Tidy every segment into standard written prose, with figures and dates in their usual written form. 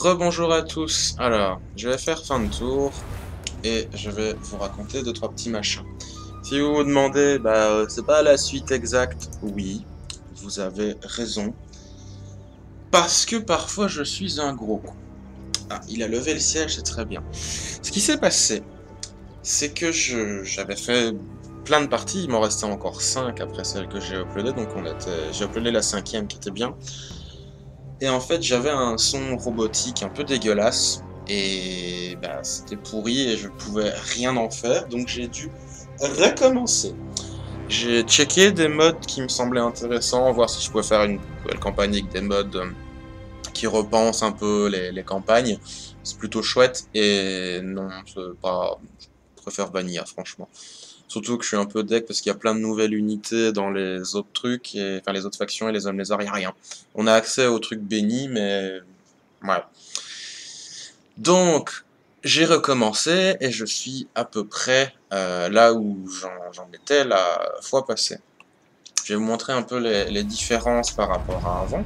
Rebonjour à tous. Alors, je vais faire fin de tour et je vais vous raconter deux trois petits machins. Si vous vous demandez, c'est pas la suite exacte, oui, vous avez raison. Parce que parfois je suis un gros con. Ah, il a levé le siège, c'est très bien. Ce qui s'est passé, c'est que j'avais fait plein de parties, il m'en restait encore 5 après celle que j'ai uploadée, donc j'ai uploadé la cinquième qui était bien. Et en fait, j'avais un son robotique un peu dégueulasse. Et c'était pourri et je pouvais rien en faire. Donc j'ai dû recommencer. J'ai checké des modes qui me semblaient intéressants, voir si je pouvais faire une nouvelle campagne avec des modes qui repensent un peu les campagnes. C'est plutôt chouette. Et non, c'est pas. Je préfère Vanilla, franchement. Surtout que je suis un peu deck parce qu'il y a plein de nouvelles unités dans les autres trucs, enfin les autres factions et les hommes lézards, il n'y a rien. On a accès aux trucs bénis, mais ouais. Donc, j'ai recommencé et je suis à peu près là où j'en étais la fois passée. Je vais vous montrer un peu les différences par rapport à avant.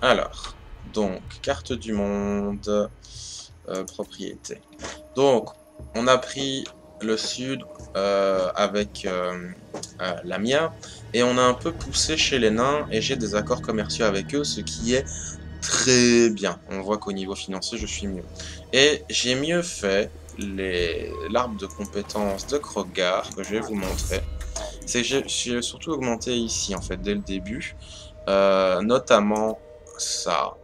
Alors, donc, carte du monde, propriété. Donc, on a pris le sud avec Lamia et on a un peu poussé chez les nains et j'ai des accords commerciaux avec eux, ce qui est très bien. On voit qu'au niveau financier, je suis mieux. Et j'ai mieux fait l'arbre de compétences de Krogar que je vais vous montrer. C'est que j'ai surtout augmenté ici en fait dès le début, notamment ça,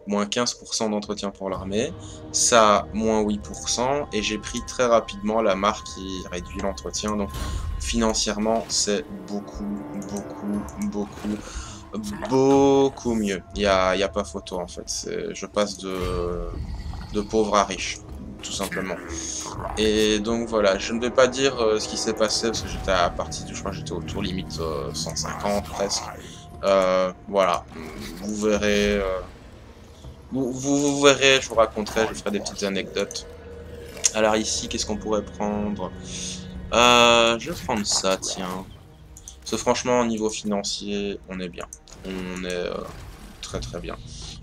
moins 15% d'entretien pour l'armée, ça, moins 8%, et j'ai pris très rapidement la marque qui réduit l'entretien, donc financièrement, c'est beaucoup, beaucoup, beaucoup mieux. Il y a pas photo en fait, je passe de pauvre à riche, tout simplement. Et donc voilà, je ne vais pas dire ce qui s'est passé, parce que j'étais à partir du, je crois que j'étais au tour limite 150 presque. Voilà, vous verrez, vous verrez, je vous raconterai, je ferai des petites anecdotes. Alors ici, qu'est-ce qu'on pourrait prendre? Je vais prendre ça, tiens. Parce que franchement, au niveau financier, on est bien. On est très très bien.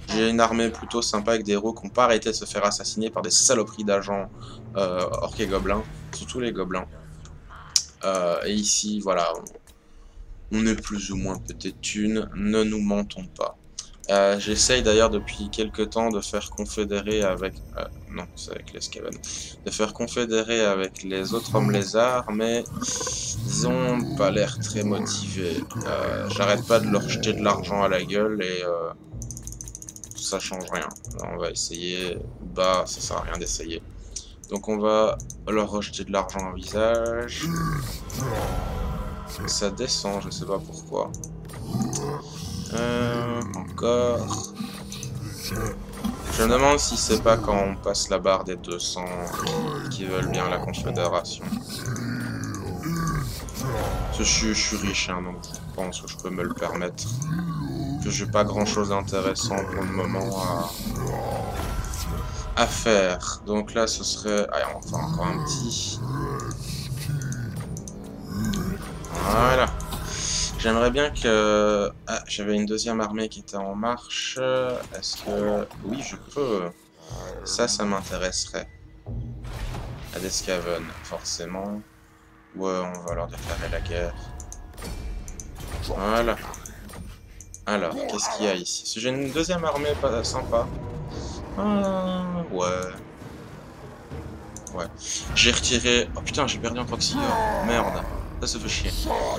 J'ai une armée plutôt sympa avec des héros qui n'ont pas arrêté de se faire assassiner par des saloperies d'agents orques et gobelins. Surtout les gobelins. Et ici, voilà, on est plus ou moins pété de thunes, ne nous mentons pas. J'essaye d'ailleurs depuis quelques temps de faire confédérer avec... non, c'est avec les Skaven. De faire confédérer avec les autres hommes lézards, mais ils ont pas l'air très motivés. J'arrête pas de leur jeter de l'argent à la gueule et ça change rien. Alors, on va essayer... Bah, ça sert à rien d'essayer. Donc on va leur rejeter de l'argent au visage. Ça descend, je sais pas pourquoi. Encore. Je me demande si c'est pas quand on passe la barre des 200 qui veulent bien la confédération. Je suis riche, hein, donc je pense que je peux me le permettre. Que j'ai pas grand chose d'intéressant pour le moment à faire. Donc là, ce serait... Allez, on va faire encore un petit. Voilà. J'aimerais bien que... Ah, j'avais une deuxième armée qui était en marche. Est-ce que... Oui, je peux. Ça m'intéresserait. À des Skaven, forcément. Ouais, on va leur déclarer la guerre. Voilà. Alors, qu'est-ce qu'il y a ici? J'ai une deuxième armée pas sympa. Ah, ouais. Ouais. J'ai retiré... Oh putain, j'ai perdu un Proxillor. Merde. Ça fait chier.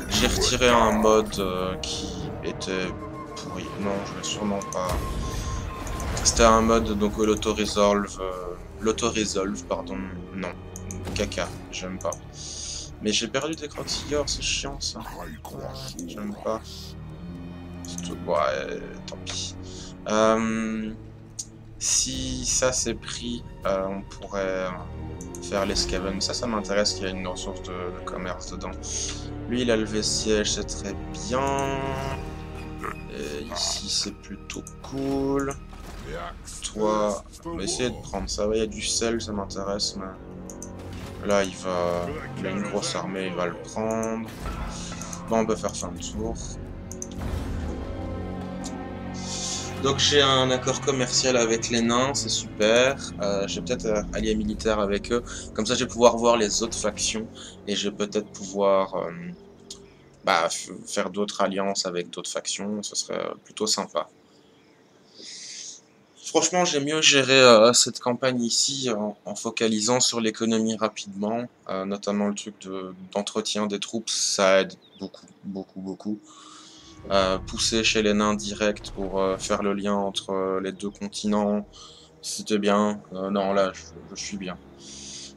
J'ai retiré un mode qui était pourri. Non, je vais sûrement pas... C'était un mode, donc l'auto-resolve... L'auto-resolve, pardon. Non. Caca, j'aime pas. Mais j'ai perdu des Croxillors, c'est chiant ça. J'aime pas. Ouais, tant pis. Si ça c'est pris, on pourrait faire les Skaven. Ça m'intéresse qu'il y a une ressource de commerce dedans. Lui, il a levé siège, c'est très bien. Et ici, c'est plutôt cool. Toi, on va essayer de prendre ça. Il y a du sel, ça m'intéresse, mais... Là, il a une grosse armée, il va le prendre. Bon, on peut faire fin de tour. Donc j'ai un accord commercial avec les nains, c'est super. J'ai peut-être allié militaire avec eux. Comme ça je vais pouvoir voir les autres factions. Et je vais peut-être pouvoir faire d'autres alliances avec d'autres factions. Ce serait plutôt sympa. Franchement, j'ai mieux géré cette campagne ici en focalisant sur l'économie rapidement, notamment le truc d'entretien des troupes, ça aide beaucoup, beaucoup, beaucoup. Pousser chez les nains direct pour faire le lien entre les deux continents, c'était bien. Non, là, je suis bien.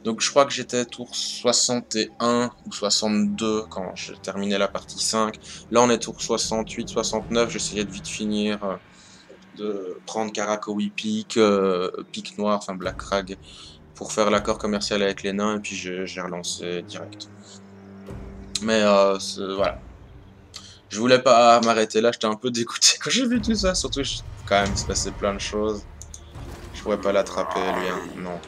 Donc je crois que j'étais tour 61 ou 62 quand j'ai terminé la partie 5. Là, on est tour 68, 69, j'essayais de vite finir. De prendre Karakowi Peak, Peak Noir, enfin Black Crag, pour faire l'accord commercial avec les nains, et puis j'ai relancé direct. Mais voilà. Je voulais pas m'arrêter là, j'étais un peu dégoûté quand j'ai vu tout ça, surtout quand même il se passait plein de choses. Je pourrais pas l'attraper lui, hein. Non.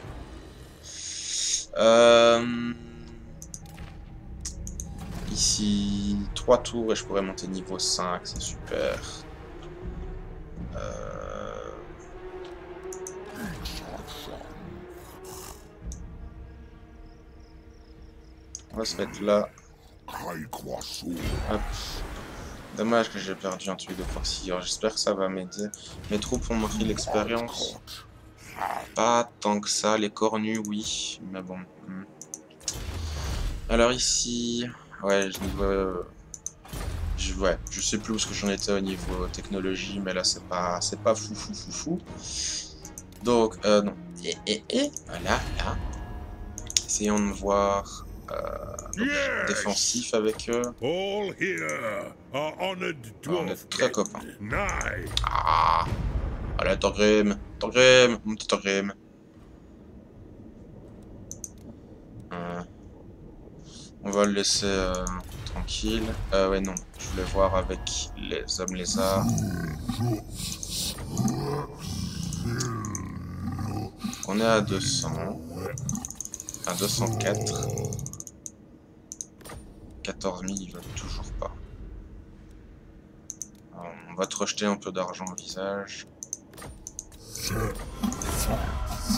Ici, 3 tours et je pourrais monter niveau 5, c'est super. On va se mettre là. Hop. Dommage que j'ai perdu un truc de proxy. J'espère que ça va m'aider. Mes troupes ont pris l'expérience. Pas tant que ça. Les cornus, oui. Mais bon. Alors ici... Ouais, je sais plus où que j'en étais au niveau technologie. Mais là, c'est pas fou. Donc, non. Voilà, là. Essayons de voir... défensif avec eux. On est très copains. Ah, allez, Thorgrim, mon petit Thorgrim. On va le laisser tranquille. Ouais, non, je voulais voir avec les hommes lézards. On est à 200. À 204. 14 000, ils veulent toujours pas. Alors, on va te rejeter un peu d'argent au visage.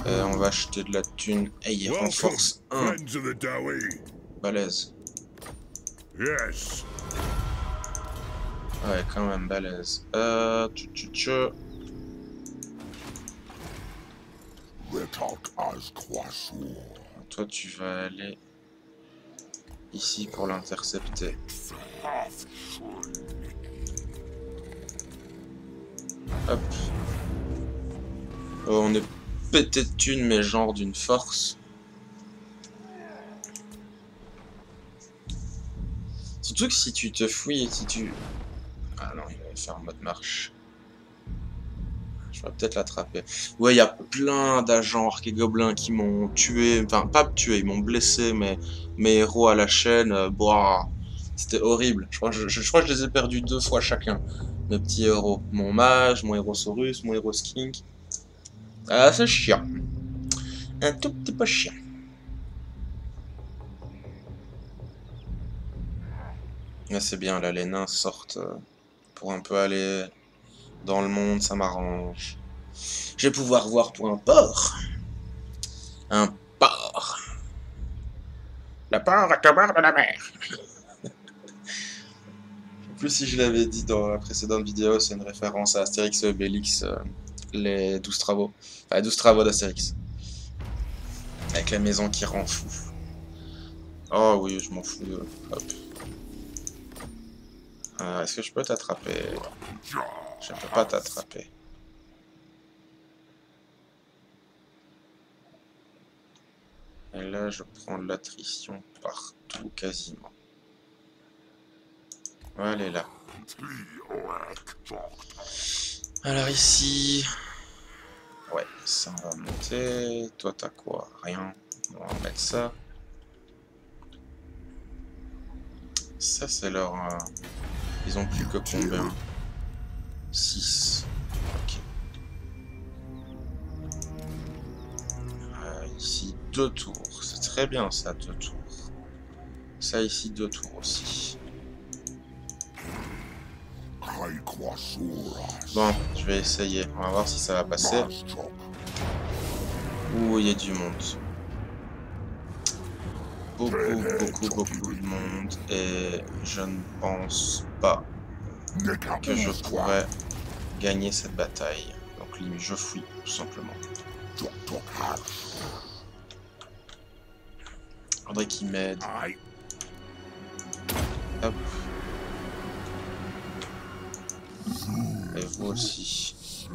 On va acheter de la thune. Et il renforce 1. Balèze. Ouais, quand même balèze. Toi, tu vas aller ici pour l'intercepter. Hop. Oh, on est pété de thunes, mais genre d'une force. Surtout que si tu te fouilles et si tu... Ah non, il va faire en mode marche. Je vais peut-être l'attraper. Ouais, il y a plein d'agents orques et gobelins qui m'ont tué. Enfin, pas tué, ils m'ont blessé, mais mes héros à la chaîne, c'était horrible. Je crois que je les ai perdus 2 fois chacun. Mes petits héros. Mon mage, mon hérosaurus, mon héros skink. Ah, c'est chiant. Un tout petit peu chiant. Mais c'est bien, là, les nains sortent pour un peu aller dans le monde, ça m'arrange. Je vais pouvoir voir pour un porc. Un porc. Le porc est au bord de la mer. En plus, si je l'avais dit dans la précédente vidéo, c'est une référence à Astérix et Obélix, les 12 travaux. Enfin, les 12 travaux d'Astérix. Avec la maison qui rend fou. Oh oui, je m'en fous. Hop. Est-ce que je peux t'attraper? Je ne peux pas t'attraper. Et là, je prends de l'attrition partout, quasiment. Voilà, elle est là. Alors ici... Ouais, ça on va monter. Toi, t'as quoi? Rien. On va mettre ça. Ça, c'est leur... Ils ont plus que combien? 6. Ok. Ici, 2 tours. C'est très bien, ça, 2 tours. Ça, ici, 2 tours aussi. Bon, je vais essayer. On va voir si ça va passer. Ouh, il y a du monde. Beaucoup de monde. Et je ne pense pas que je pourrais gagner cette bataille. Donc je fuis, tout simplement. Faudrait qu'il m'aide. Hop. Et vous aussi.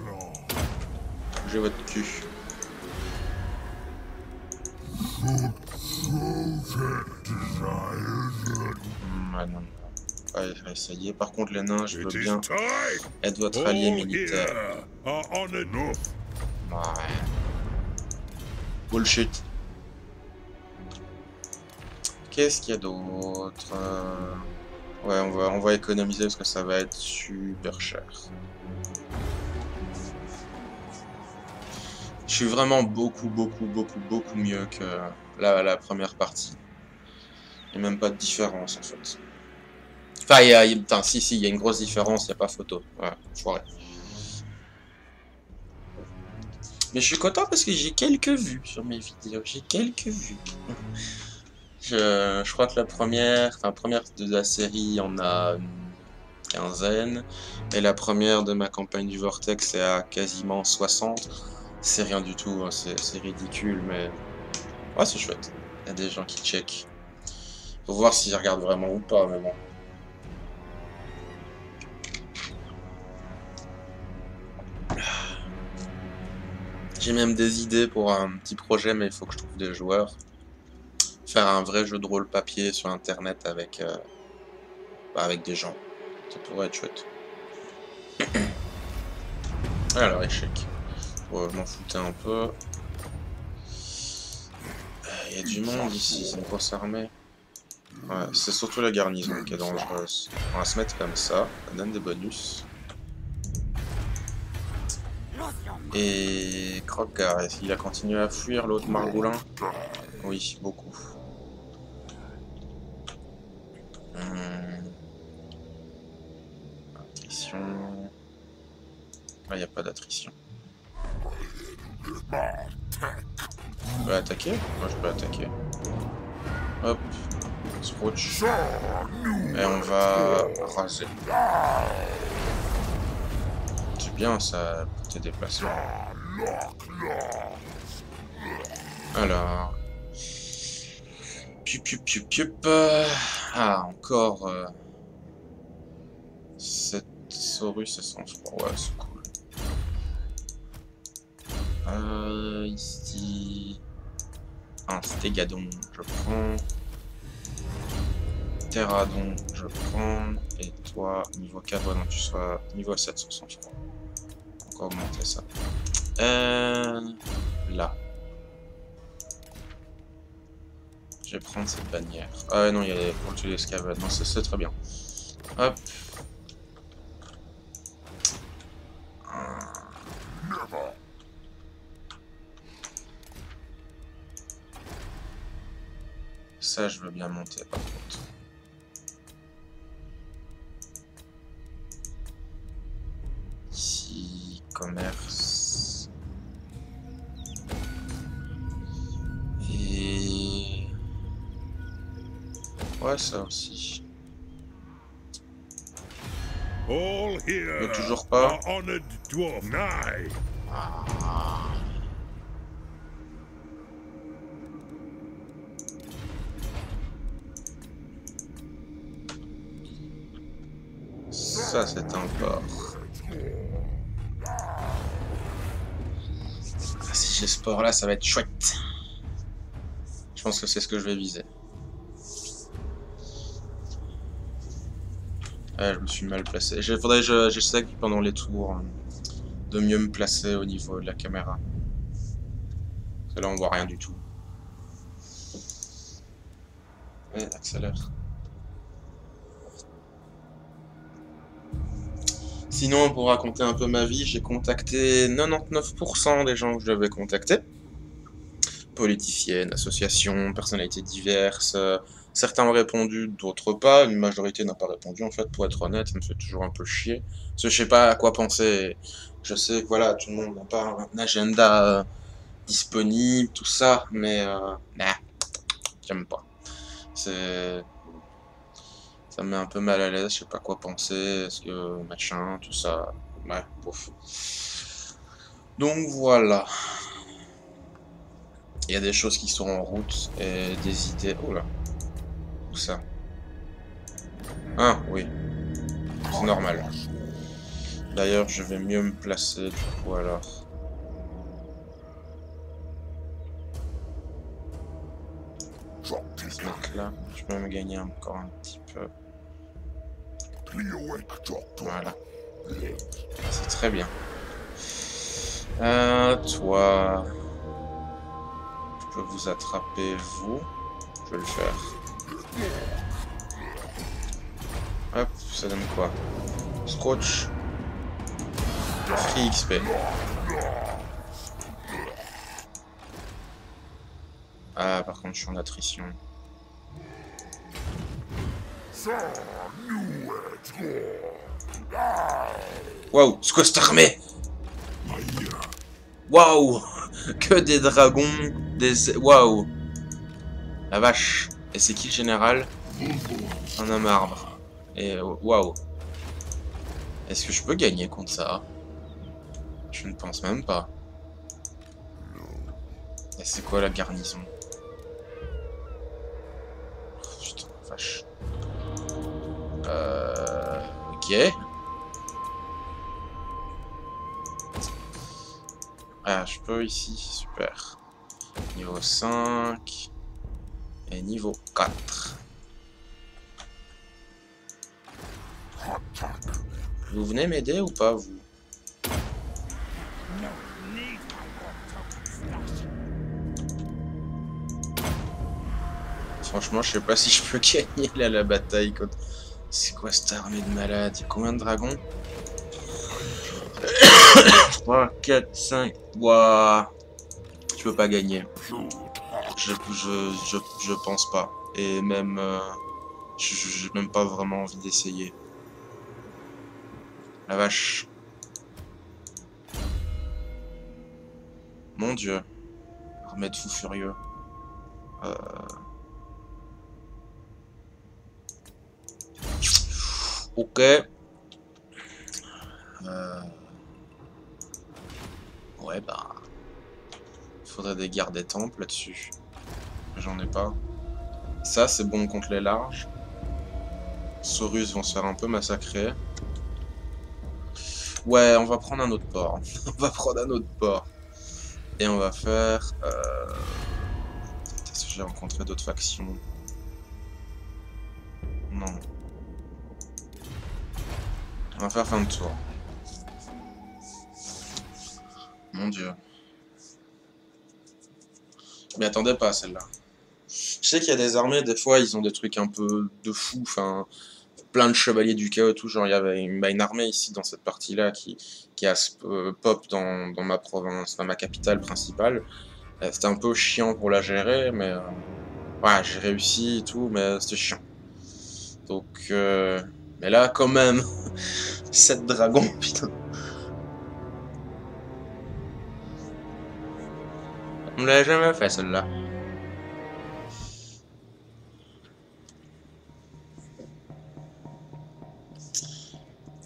J'ai votre cul. Ah non. Ouais, je vais essayer. Par contre, les nains, je veux bien être votre allié militaire. Ouais. Bullshit. Qu'est-ce qu'il y a d'autre? Ouais, on va économiser parce que ça va être super cher. Je suis vraiment beaucoup mieux que la première partie. Il n'y a même pas de différence en fait. Enfin, si, il y a une grosse différence, il n'y a pas photo. Ouais, foiré. Mais je suis content parce que j'ai quelques vues sur mes vidéos. J'ai quelques vues. Je crois que la première de la série en a une quinzaine. Et la première de ma campagne du Vortex est à quasiment 60. C'est rien du tout, hein, c'est ridicule, mais... Ouais, c'est chouette. Il y a des gens qui checkent. Faut voir s'ils regardent vraiment ou pas, mais bon. J'ai même des idées pour un petit projet, mais il faut que je trouve des joueurs. Faire un vrai jeu de rôle papier sur internet avec, avec des gens. Ça pourrait être chouette. Alors, échec. Ouais, je m'en foutais un peu. Il y a du monde ici, c'est une grosse armée. Ouais, c'est surtout la garnison qui est dangereuse. On va se mettre comme ça donne des bonus. Et Crocar, est-ce qu'il a continué à fuir l'autre margoulin? Oui, beaucoup. Attrition. Ah, il n'y a pas d'attrition. Je peux attaquer? Moi, je peux attaquer. Hop. Scrooge. Et on va raser. C'est bien ça, pour tes déplacements. Alors. Ah, encore. Cette Saurus et son froid. Ouais, c'est cool. Ici. Un Stégadon, je prends. Terradon, je prends. Et toi, niveau 4, ouais, non, tu sois niveau 7 sur son froid. Encore augmenter ça. Là. Je vais prendre cette bannière. Ah non, il y a pour tuer les scavades. Non, c'est très bien. Hop. Ça, je veux bien monter par contre. Ici, commerce. Et... ouais, ça aussi. Mais toujours pas. Ah. Ça, c'est un port. Ah, si j'ai ce port là, ça va être chouette. Je pense que c'est ce que je vais viser. Ouais, je me suis mal placé. Faudrait que j'essaie pendant les tours de mieux me placer au niveau de la caméra. Parce que là, on voit rien du tout. Ouais, accélère. Sinon, pour raconter un peu ma vie, j'ai contacté 99% des gens que je devais contacter. Politiciennes, associations, personnalités diverses, Certains ont répondu, d'autres pas. Une majorité n'a pas répondu, en fait, pour être honnête. Ça me fait toujours un peu chier. Parce que je sais pas à quoi penser. Je sais que, voilà, tout le monde n'a pas un agenda disponible, tout ça. Mais, nah, j'aime pas. C'est... Ça me met un peu mal à l'aise. Je sais pas quoi penser. Est-ce que, machin, tout ça. Ouais, bof. Donc, voilà. Il y a des choses qui sont en route et des idées. Oh là, où ça? Ah, oui, c'est normal. D'ailleurs, je vais mieux me placer du coup alors. Je vais se mettre là. Je peux me gagner encore un petit peu. Voilà. C'est très bien. Toi. Je peux vous attraper, vous. Je vais le faire. Hop, ça donne quoi? Scotch. Free XP. Ah, par contre, je suis en attrition. Waouh, c'est quoi cette armée? Waouh, que des dragons, des... Waouh. La vache. Et c'est qui le général? Un homme arbre. Et waouh. Est-ce que je peux gagner contre ça? Je ne pense même pas. Et c'est quoi la garnison? Oh, putain, vache. Ok. Ah, je peux ici, super. Niveau 5 et niveau 4. Vous venez m'aider ou pas, vous? Franchement, je sais pas si je peux gagner là la bataille. C'est quoi cette armée de malades? Il y a combien de dragons? 3, 4, 5. Waouh. Je peux pas gagner. Je pense pas. Et même... j'ai même pas vraiment envie d'essayer. La vache. Mon dieu. Armée de fous furieux. Ok. Ouais, bah... Faudrait des gardes des temples là-dessus. J'en ai pas. Ça, c'est bon contre les larges. Saurus vont se faire un peu massacrer. Ouais, on va prendre un autre port. On va prendre un autre port. Et on va faire... Est-ce que j'ai rencontré d'autres factions? Non. On va faire fin de tour. Mon dieu. Je m'y attendais pas, celle-là. Je sais qu'il y a des armées, des fois, ils ont des trucs un peu de fou. Enfin, plein de chevaliers du chaos, tout. Genre, il y avait une armée ici, dans cette partie-là, qui a pop dans ma province, dans ma capitale principale. C'était un peu chiant pour la gérer, mais... ouais, j'ai réussi et tout, mais c'était chiant. Donc, mais là, quand même, 7 dragons, putain. On me l'a jamais fait, celle-là.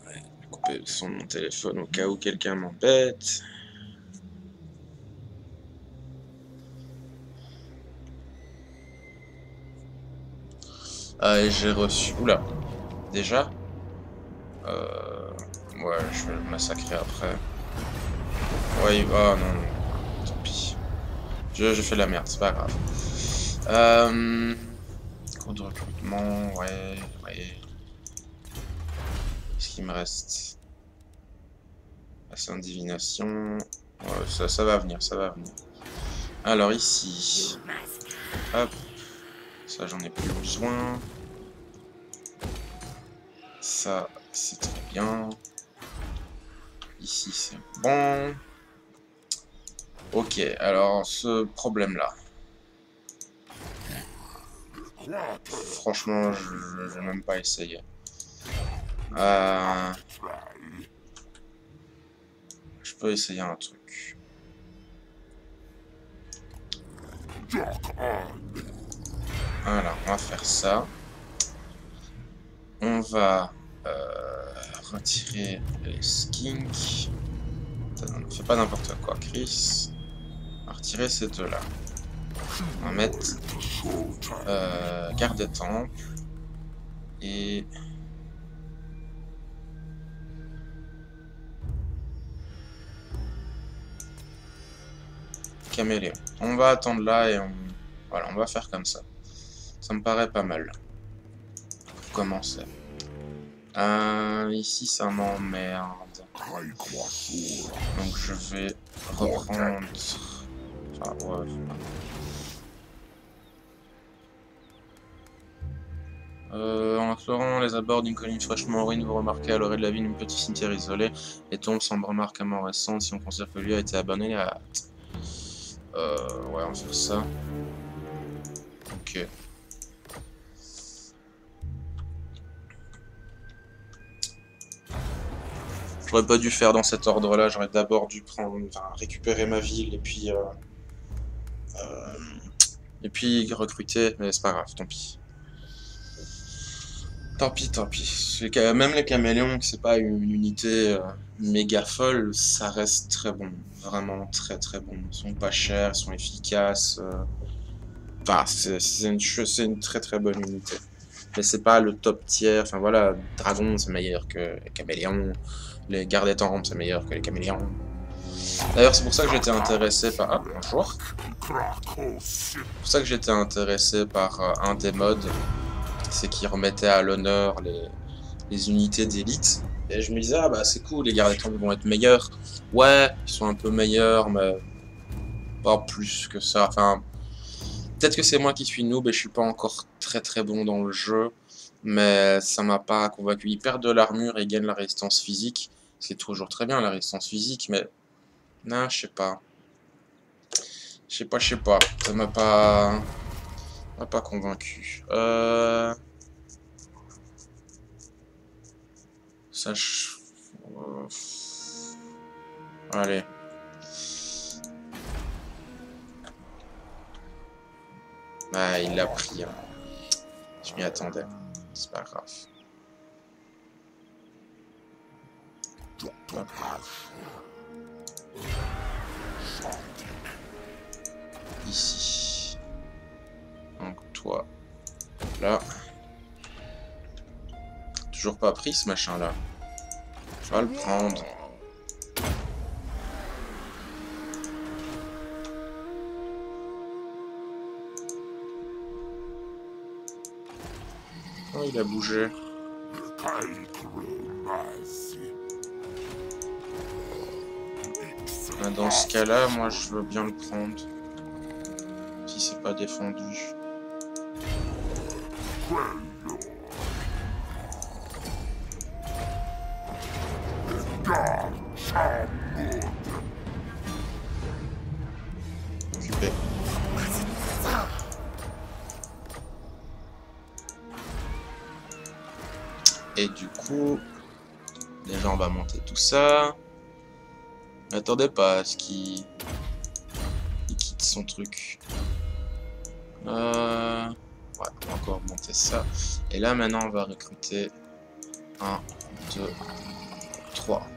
Ouais, couper le son de mon téléphone au cas où quelqu'un m'embête. Ah, et j'ai reçu... Oula. Déjà ouais, je vais le massacrer après. Ouais, oh non, tant pis. Je fais de la merde, c'est pas grave. Cours de recrutement, ouais. Qu'est-ce qu'il me reste? Bassin de divination. Ouais, ça va venir, ça va venir. Alors ici. Hop. Ça, j'en ai plus besoin. Ça, c'est très bien. Ici, c'est bon. Ok, alors ce problème-là. Franchement, je vais même pas essayer. Je peux essayer un truc. Voilà, on va faire ça. On va retirer les skinks. Ne fais pas n'importe quoi, Chris. On va retirer ces deux-là. On va mettre garde des temples et caméléon. On va attendre là et voilà, on va faire comme ça. Ça me paraît pas mal pour commencer. Ici ça m'emmerde. Donc je vais reprendre. Enfin, ouais. En explorant les abords d'une colline fraîchement ruine, vous remarquez à l'orée de la ville une petite cimetière isolée. Les tombes semblent remarquablement récentes si on considère que le lieu a été abandonné à... ouais, on va faire ça. Ok. J'aurais pas dû faire dans cet ordre-là, j'aurais d'abord dû prendre, enfin, récupérer ma ville et puis recruter, mais c'est pas grave, tant pis. Tant pis, tant pis. Même les caméléons, c'est pas une unité méga folle, ça reste très bon. Vraiment très très bon. Ils sont pas chers, ils sont efficaces. Enfin, c'est une très très bonne unité. Mais c'est pas le top tier. Enfin voilà, Dragon c'est meilleur que les caméléons. Les gardes des temples c'est meilleur que les caméléons. D'ailleurs, c'est pour ça que j'étais intéressé par... Ah, bonjour. C'est pour ça que j'étais intéressé par un des modes. C'est qui remettait à l'honneur les unités d'élite. Et je me disais, ah bah c'est cool, les gardes des temples vont être meilleurs. Ouais, ils sont un peu meilleurs, mais pas plus que ça. Enfin, peut-être que c'est moi qui suis noob et je suis pas encore très très bon dans le jeu. Mais ça m'a pas convaincu. Ils perdent de l'armure et ils gagnent la résistance physique. C'est toujours très bien la résistance physique, mais... Non, je sais pas. Je sais pas. Ça m'a pas convaincu. Ça, allez. Bah, il l'a pris. Hein. Je m'y attendais. C'est pas grave. Hop. Ici. Donc toi, là. Toujours pas pris ce machin là. Je vais le prendre. Oh, il a bougé. Dans ce cas-là, moi je veux bien le prendre. Si c'est pas défendu. Occupé. Et du coup, déjà on va monter tout ça. N'attendez pas à ce qu'il quitte son truc. Ouais, on va encore monter ça. Et là maintenant on va recruter 1, 2, 3.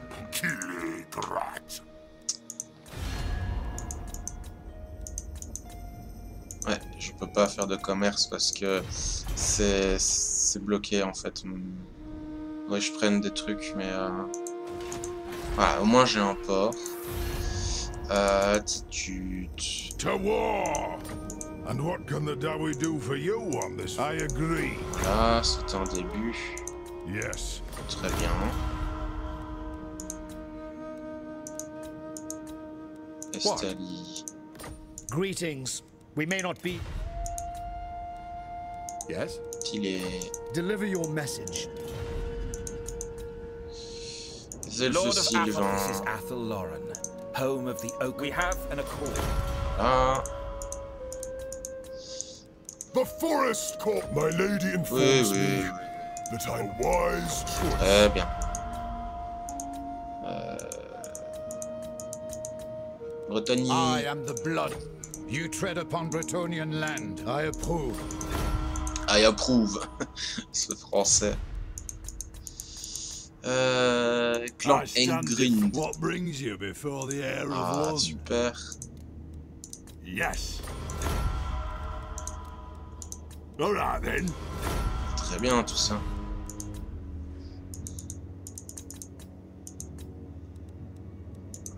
Ouais, je peux pas faire de commerce parce que c'est bloqué en fait. Ouais, je prenne des trucs, mais voilà, au moins j'ai un port. Attitude. To war. And what can the Dawi do for you on this? I agree. Voilà, c'est un début. Yes. Très bien. Estali. Greetings. We may not be. Yes. Il est. Deliver your message. Zelfe Sylvain. This is Athel Lauren, home of the Oak. We have an accord. Ah. The forest court. My lady Oui, informs oui, me oui. that I'm wise choice. Très bien. Bretonie. I am the blood. You tread upon Bretonian land. I approve. I approve. Ce français. Clan I stand Engrind. it. What brings you before the heir of Ah, London? super. Yes. All right then. Très bien tout ça.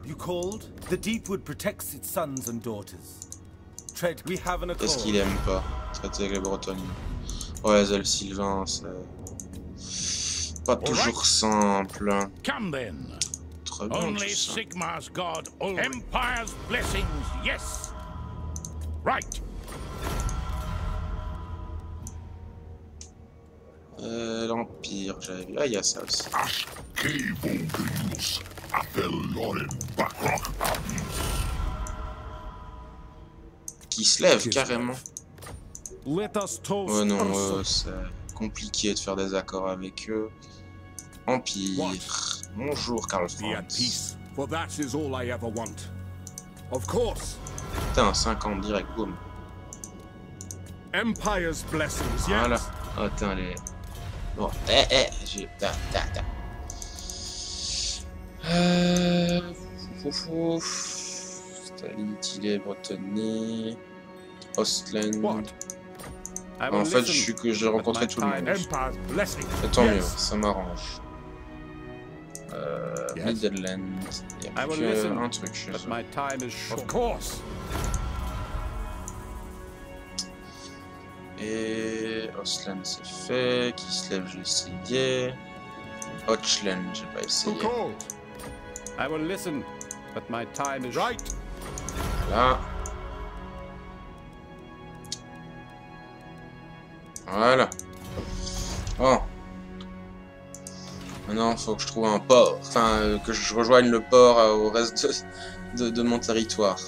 You called? The Deepwood protects its sons and daughters. Tread, we have an Qu'est-ce accord. qu'il aime pas? Traiter avec les Bretons. Ouais, Zell Sylvain, c'est pas toujours simple. Come then. Très bien Only tout ça. Sigmar's god. Empire's blessings, yes. Right. L'Empire, j'avais vu. Ah, il y a ça aussi. Qui se lève carrément. Let us toast Oh non, Ursa. c'est compliqué de faire des accords avec eux. Empire. Bonjour, Karl Be at Franz. peace, for that is all I ever want. Of course, Putain, 50 direct, boum. Empire's blessings, yes. Voilà. Oh, attends, les... Bon, j'ai... Ta. Staline, Tillet, Bretonnie... Ostland... What? I will En fait, listen, j'ai rencontré but tout le my monde. Empire's blessings. Et tant mieux, Yes. ça m'arrange. Yes. Netherlands... Il n'y a I plus will listen, qu'un truc chez but eux. my time is short. Of course. Et... Ostland, c'est fait. Kislev, j'ai essayé. Hochland, j'ai pas Who essayé. called? I will listen, but my time is right. Voilà. Voilà. Bon. Maintenant, il faut que je trouve un port. Enfin, que je rejoigne le port au reste de mon territoire.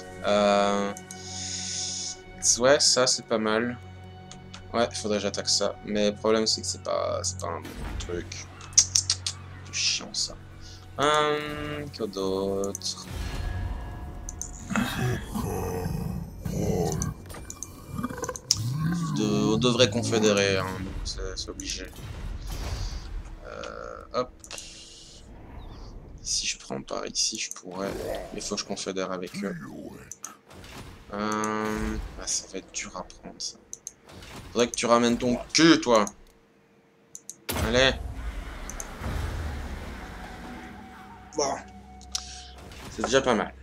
Ouais, ça, c'est pas mal. Ouais, il faudrait que j'attaque ça. Mais le problème, c'est que c'est pas un bon truc. C'est chiant, ça. Que d'autre? On devrait confédérer, hein, c'est obligé. Hop. Si je prends par ici, je pourrais. Mais il faut que je confédère avec eux. Ah, ça va être dur à prendre, ça. Faudrait que tu ramènes ton cul, toi. Allez. Bon. C'est déjà pas mal.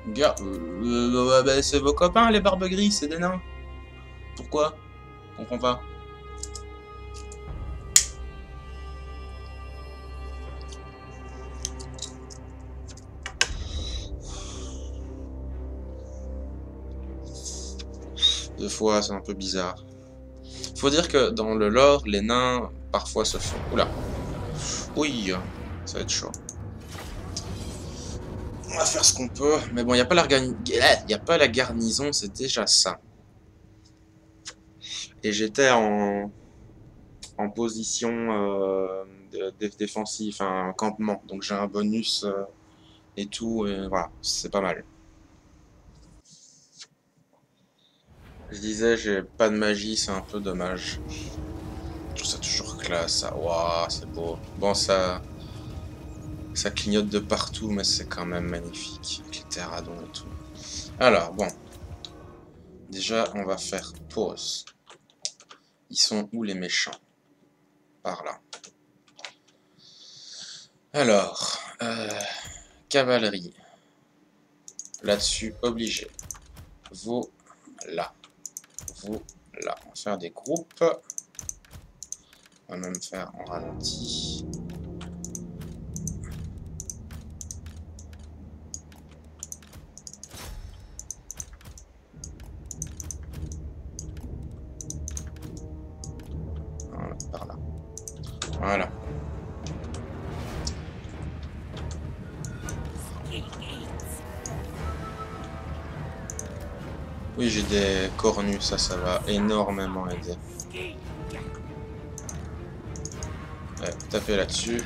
Gars, bah, c'est vos copains, les barbes grises, c'est des nains. Pourquoi? Je comprends pas. Deux fois, c'est un peu bizarre. Faut dire que dans le lore, les nains parfois se font. Oula. Oui, ça va être chaud. On va faire ce qu'on peut. Mais bon, il n'y a pas la garnison, c'est déjà ça. Et j'étais en position défensive, enfin, un campement. Donc j'ai un bonus et tout. Et voilà, c'est pas mal. Je disais, j'ai pas de magie, c'est un peu dommage. Je trouve ça toujours classe, ça. Waouh, c'est beau. Bon, ça clignote de partout, mais c'est quand même magnifique. Avec les terradons et tout. Alors, bon. Déjà, on va faire pause. Ils sont où les méchants? Par là. Alors, cavalerie. Là-dessus, obligé. Voilà. Voilà, on va faire des groupes. On va même faire en ralenti. Voilà, par là. Voilà. Oui, j'ai des cornus, ça va énormément aider. Ouais, tapez là-dessus.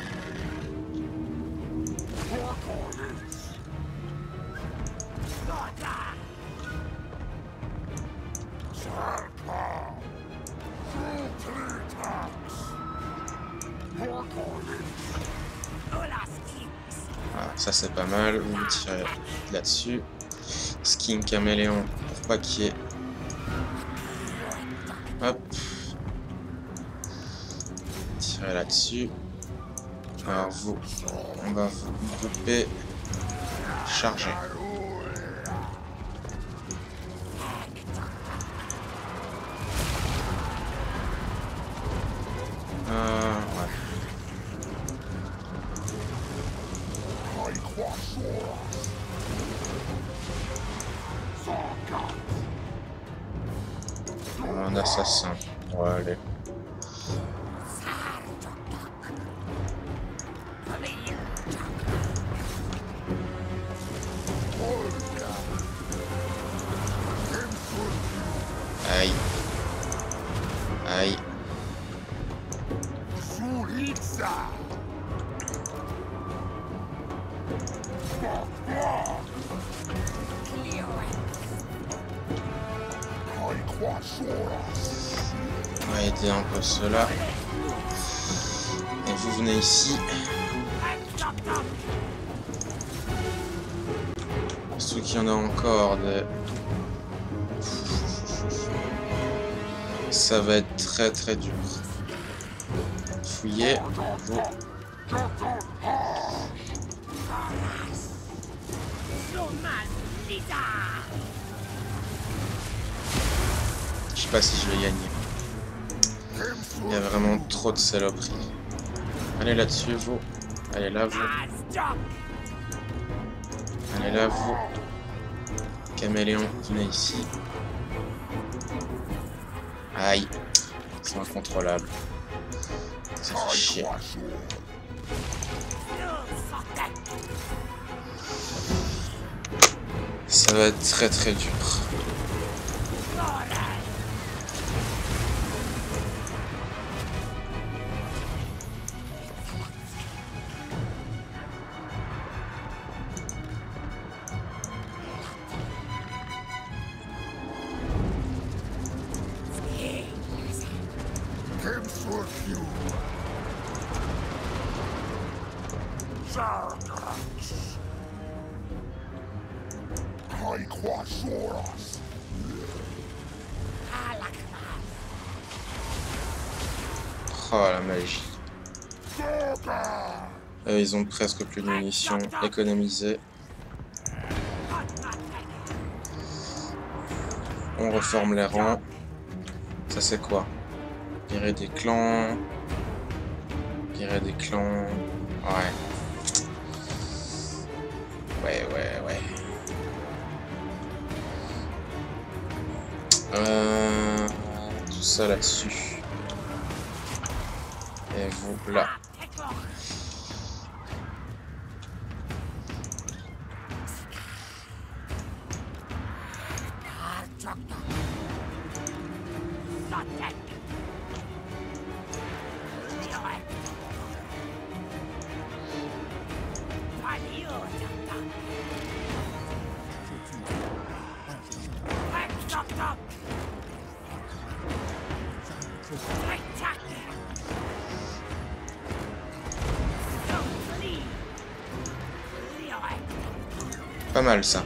Ah, ça c'est pas mal, vous me tirez là-dessus. Skin caméléon pour pas qu'il y ait... Hop. Tirez là-dessus. Alors vous, on va vous grouper. Charger. Ouais. Un assassin. Ouais, allez. Aïe. Aïe. On va aider un peu cela. Et vous venez ici. Surtout qu'il y en a encore des... Ça va être très très dur. Fouillez. Vous. Je sais pas si je vais gagner. Il y a vraiment trop de saloperies. Allez là-dessus, vous. Allez là, vous. Allez là, vous. Caméléon, venez ici. Aïe. C'est incontrôlable. Ça fait chier. Ça va être très très dur. Oh la magie. Ils ont presque plus de munitions économisées. On reforme les rangs. Ça c'est quoi? Virer des clans. Virer des clans. Ouais. Ouais. Tout ça là-dessus. Et vous là. Pas mal ça.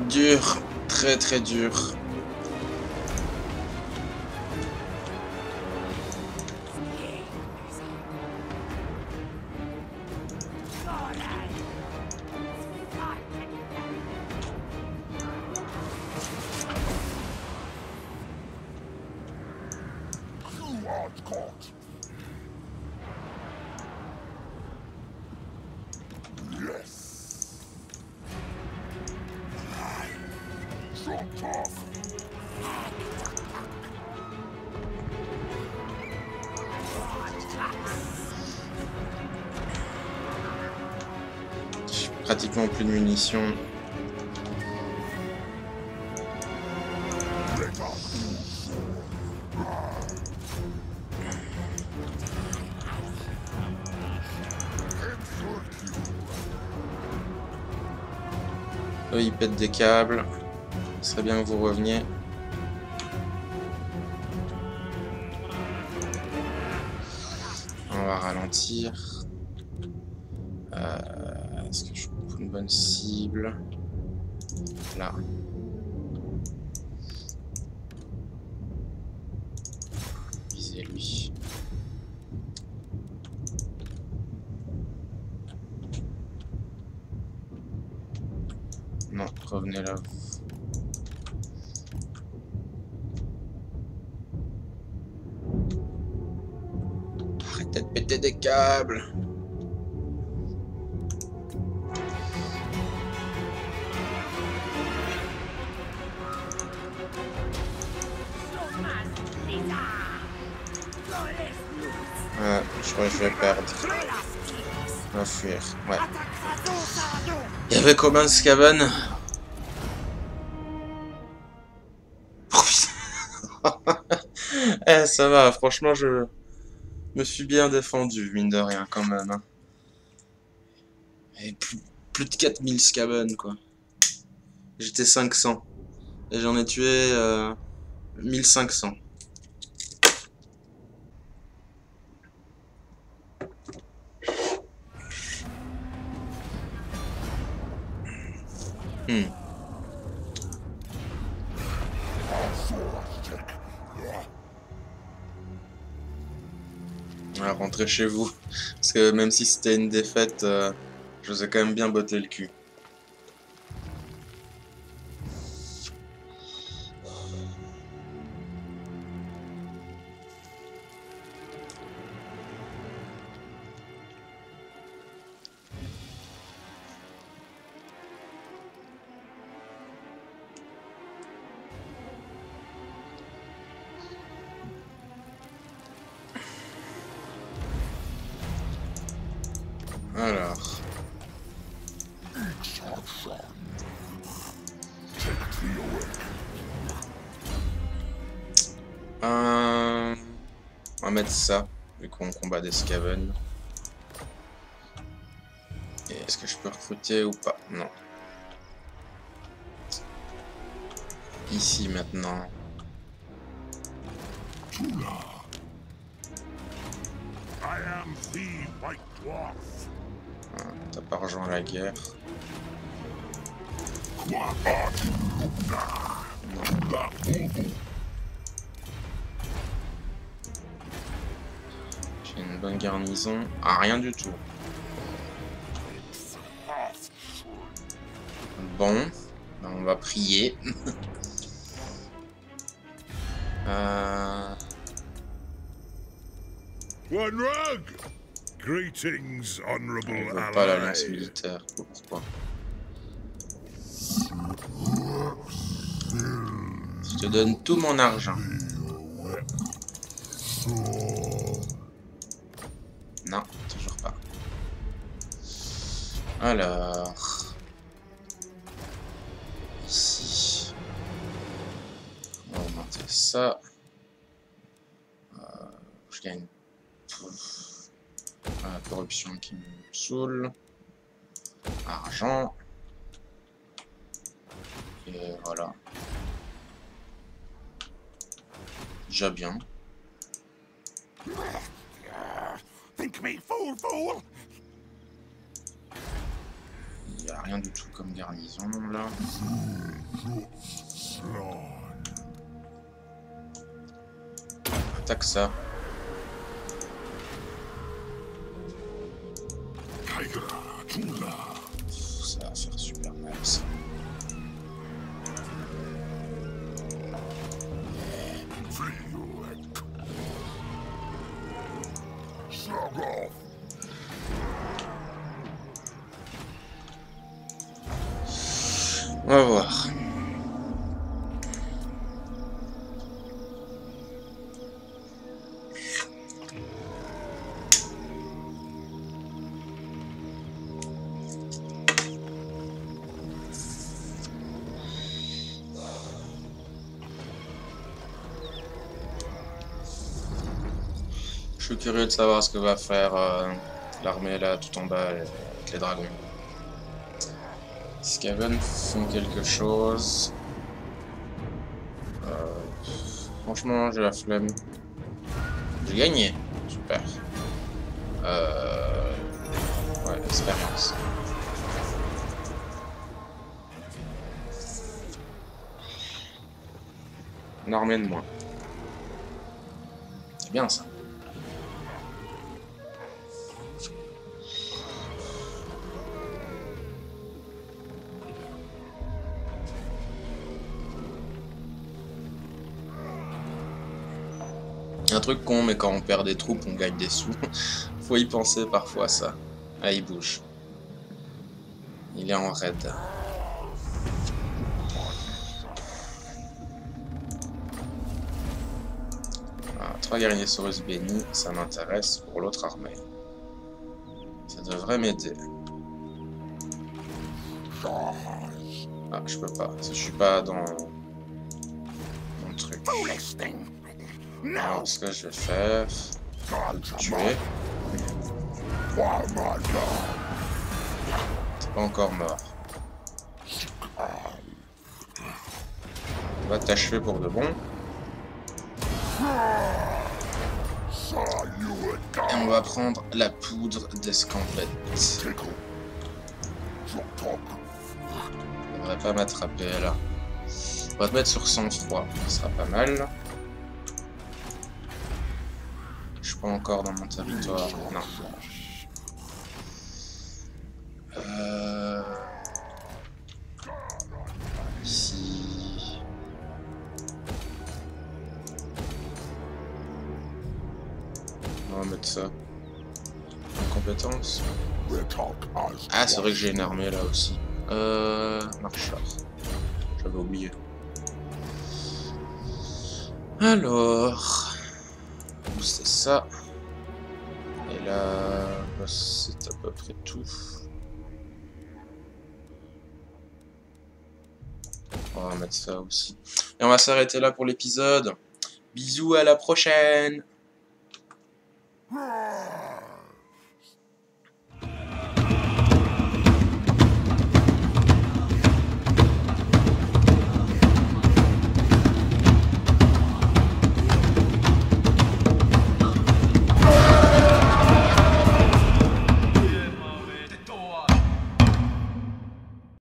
Dur, très très dur. J'ai pratiquement plus de munitions. Eux, ils pètent des câbles. Ce serait bien que vous reveniez. On va ralentir. Est-ce que je trouve une bonne cible? Là. Visez lui. Non, revenez là. Arrêtez de péter des câbles. Je crois que je vais perdre. On va fuir. Ouais. Il y avait combien de Skaven? Oh putain. Eh, ça va, franchement, je me suis bien défendu, mine de rien, quand même. Hein. Et plus de 4000 Skaven, quoi. J'étais 500. Et j'en ai tué 1500. Alors, rentrez chez vous. Parce que même si c'était une défaite, je vous ai quand même bien botté le cul. Alors. On va mettre ça, vu qu'on combat des Skaven. Et est-ce que je peux recruter ou pas? Non. Ici maintenant. T'as pas rejoint la guerre. J'ai une bonne garnison. Ah, rien du tout. Bon, ben on va prier. One rug! Greetings, honorable On veut pas l'alliance ally. militaire. Pourquoi? Je te donne tout mon argent. Non, toujours pas. Alors... Ici... On va augmenter ça. Je gagne... La corruption qui me saoule. Argent. Et voilà. Déjà bien. Think me fool, fool! n'y a rien du tout comme garnison là. Attaque ça. Ça va faire super mal ça. On va voir. Je suis curieux de savoir ce que va faire l'armée là tout en bas avec les dragons. Skaven font quelque chose. Franchement, j'ai la flemme. J'ai gagné. Super. Ouais, expérience. Une armée de moins. C'est bien ça. Un truc con, mais quand on perd des troupes, on gagne des sous. Faut y penser parfois, ça. Ah, il bouge. Il est en raid. Ah, 3 guerriers Saurus bénis, ça m'intéresse pour l'autre armée. Ça devrait m'aider. Ah, je peux pas. Je suis pas dans mon truc. Alors, ce que je vais faire, le tuer. T'es pas encore mort. On va t'achever pour de bon. Et on va prendre la poudre d'escampette. On devrait pas m'attraper là. On va te mettre sur sang-froid, ça sera pas mal. Je suis pas encore dans mon territoire, non. Ici. On va mettre ça. En compétence. Ah, c'est vrai que j'ai une armée là aussi. Marcheur. J'avais oublié. Alors. C'est ça. Et là, c'est à peu près tout. On va mettre ça aussi. Et on va s'arrêter là pour l'épisode. Bisous, à la prochaine!